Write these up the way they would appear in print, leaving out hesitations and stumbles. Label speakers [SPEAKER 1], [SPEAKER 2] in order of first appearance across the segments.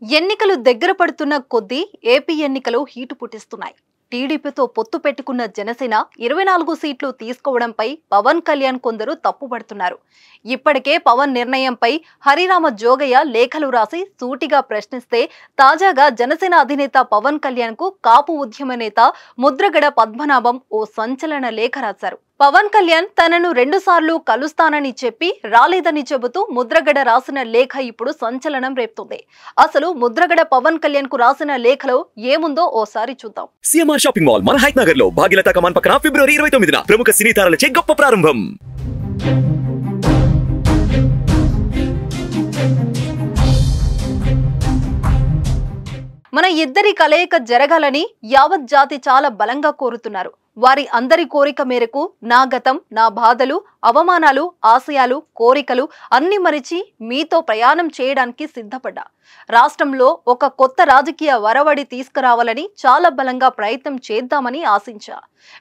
[SPEAKER 1] ఎన్నికలు దగ్గర పడుతున్న కొద్దీ ఏపీ ఎన్నికలు హీటు పుట్టిస్తున్నాయి. టీడీపీతో పొత్తు పెట్టుకున్న జనసేన 24 సీట్లు తీసుకోవడంపై పవన్ కళ్యాణ్ కొందరు తప్పుపడుతున్నారు. ఇప్పటికే పవన్ నిర్ణయంపై హరిరామ జోగయ్య లేఖలు రాసి సూటిగా ప్రశ్నిస్తే తాజాగా జనసేన అధినేత పవన్ కళ్యాణ్ కు కాపు ఉద్యమ నేత ముద్రగడ పద్మనాభం ఓ సంచలన లేఖ రాశారు. పవన్ కళ్యాణ్ తనను 2 సార్లు కలుస్తానని చెప్పి రాలేదని చెబుతూ ముద్రగడ రాసిన లేఖ ఇప్పుడు సంచలనం రేపుతుంది. అసలు ముద్రగడ పవన్ కళ్యాణ్ కు రాసిన లేఖలో ఏముందో ఓసారి చూద్దాం.
[SPEAKER 2] సిఎంఆర్ షాపింగ్ మాల్ మన హైట్ నగర్ లో భాగ్యలతా కమాన్ పక్కన ఫిబ్రవరి 29న ప్రముఖ సినీ తారలచే గొప్ప ప్రారంభం.
[SPEAKER 1] మన ఇద్దరి కలయిక జరగాలని యావత్ జాతి చాలా బలంగా కోరుతున్నారు. వారి అందరి కోరిక మేరకు నా గతం, నా బాధలు, అవమానాలు, ఆశయాలు, కోరికలు అన్ని మరిచి మీతో ప్రయాణం చేయడానికి సిద్ధపడ్డా. రాష్ట్రంలో ఒక కొత్త రాజకీయ వరవడి తీసుకురావాలని చాలా బలంగా ప్రయత్నం చేద్దామని ఆశించా.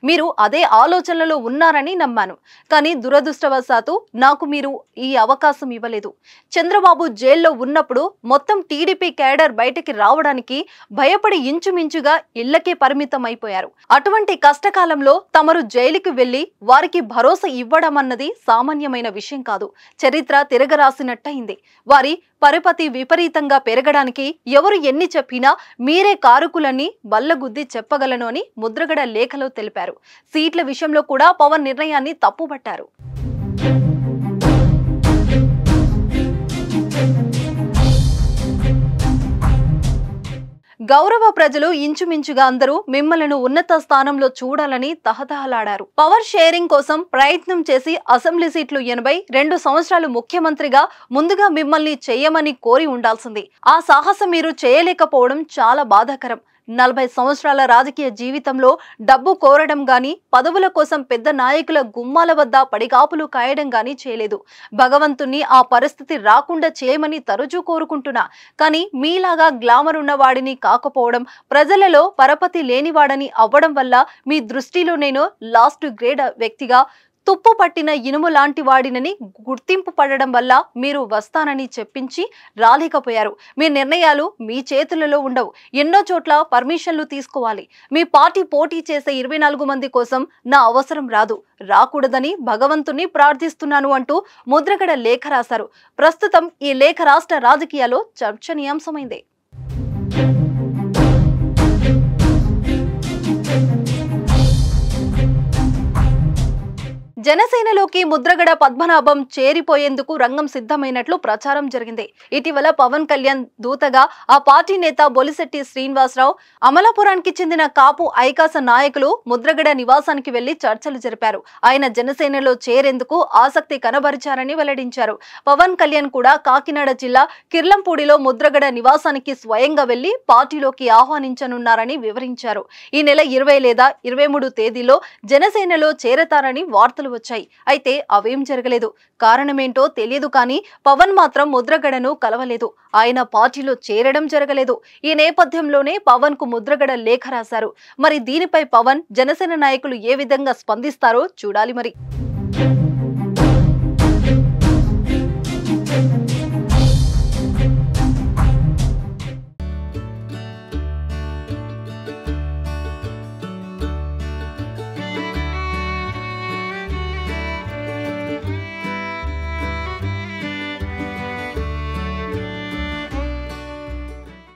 [SPEAKER 1] మీరు అదే ఆలోచనలో ఉన్నారని నమ్మాను. కానీ దురదృష్టవశాత్తు నాకు మీరు ఈ అవకాశం ఇవ్వలేదు. చంద్రబాబు జైల్లో ఉన్నప్పుడు మొత్తం టీడీపీ కేడర్ బయటికి రావడానికి భయపడి ఇంచుమించుగా ఇళ్లకే పరిమితం అయిపోయారు. అటువంటి కష్టకాలంలో తమరు జైలుకి వెళ్లి వారికి భరోసా ఇవ్వడం అన్నది సామాన్యమైన విషయం కాదు. చరిత్ర తిరగరాసినట్టయింది. వారి పరిపతి విపరీతంగా పెరగడానికి ఎవరు ఎన్ని చెప్పినా మీరే కారకులని బల్లగుద్ది చెప్పగలను అని ముద్రగడ లేఖలో తెలిపారు. సీట్ల విషయంలో కూడా పవన్ నిర్ణయాన్ని తప్పుపట్టారు. గౌరవ ప్రజలు ఇంచుమించుగా అందరూ మిమ్మల్ని ఉన్నత స్థానంలో చూడాలని తహతహలాడారు. పవర్ షేరింగ్ కోసం ప్రయత్నం చేసి అసెంబ్లీ సీట్లు 80, 2 సంవత్సరాలు ముఖ్యమంత్రిగా ముందుగా మిమ్మల్ని చేయమని కోరి ఉండాల్సింది. ఆ సాహసం మీరు చేయలేకపోవడం చాలా బాధాకరం. 40 సంవత్సరాల రాజకీయ జీవితంలో డబ్బు కోరడం గాని, పదవుల కోసం పెద్ద నాయకుల గుమ్మాల వద్ద పడిగాపులు కాయడం గాని చేయలేదు. భగవంతుణ్ణి ఆ పరిస్థితి రాకుండా చేయమని తరచూ కోరుకుంటున్నా. కానీ మీలాగా గ్లామర్ ఉన్నవాడిని కాకపోవడం, ప్రజలలో పరపతి లేనివాడని అవ్వడం వల్ల మీ దృష్టిలో నేను లాస్ట్ గ్రేడ్ వ్యక్తిగా, తుప్పు పట్టిన ఇనుము లాంటి వాడినని గుర్తింపు పడడం వల్ల మీరు వస్తానని చెప్పించి రాలేకపోయారు. మీ నిర్ణయాలు మీ చేతులలో ఉండవు. ఎన్నో చోట్ల పర్మిషన్లు తీసుకోవాలి. మీ పార్టీ పోటీ చేసే 24 మంది కోసం నా అవసరం రాదు, రాకూడదని భగవంతుని ప్రార్థిస్తున్నాను అంటూ ముద్రగడ లేఖ రాశారు. ప్రస్తుతం ఈ లేఖ రాష్ట్ర రాజకీయాల్లో చర్చనీయాంశమైంది. జనసేనలోకి ముద్రగడ పద్మనాభం చేరిపోయేందుకు రంగం సిద్ధమైనట్లు ప్రచారం జరిగింది. ఇటీవల పవన్ కళ్యాణ్ దూతగా ఆ పార్టీ నేత బొలిశెట్టి శ్రీనివాసరావు, అమలాపురానికి చెందిన కాపు ఐకాస నాయకులు ముద్రగడ నివాసానికి వెళ్లి చర్చలు జరిపారు. ఆయన జనసేనలో చేరేందుకు ఆసక్తి కనబరిచారని వెల్లడించారు. పవన్ కళ్యాణ్ కూడా కాకినాడ జిల్లా కిర్లంపూడిలో ముద్రగడ నివాసానికి స్వయంగా వెళ్లి పార్టీలోకి ఆహ్వానించనున్నారని వివరించారు. ఈ నెల 20 లేదా 23 తేదీలో జనసేనలో చేరతారని వార్తలు వచ్చాయి. అయితే అవేం జరగలేదు. కారణమేంటో తెలియదు. కానీ పవన్ మాత్రం ముద్రగడను కలవలేదు. ఆయన పార్టీలో చేరడం జరగలేదు. ఈ నేపథ్యంలోనే పవన్ కు ముద్రగడ లేఖ రాశారు. మరి దీనిపై పవన్, జనసేన నాయకులు ఏ విధంగా స్పందిస్తారో చూడాలి మరి.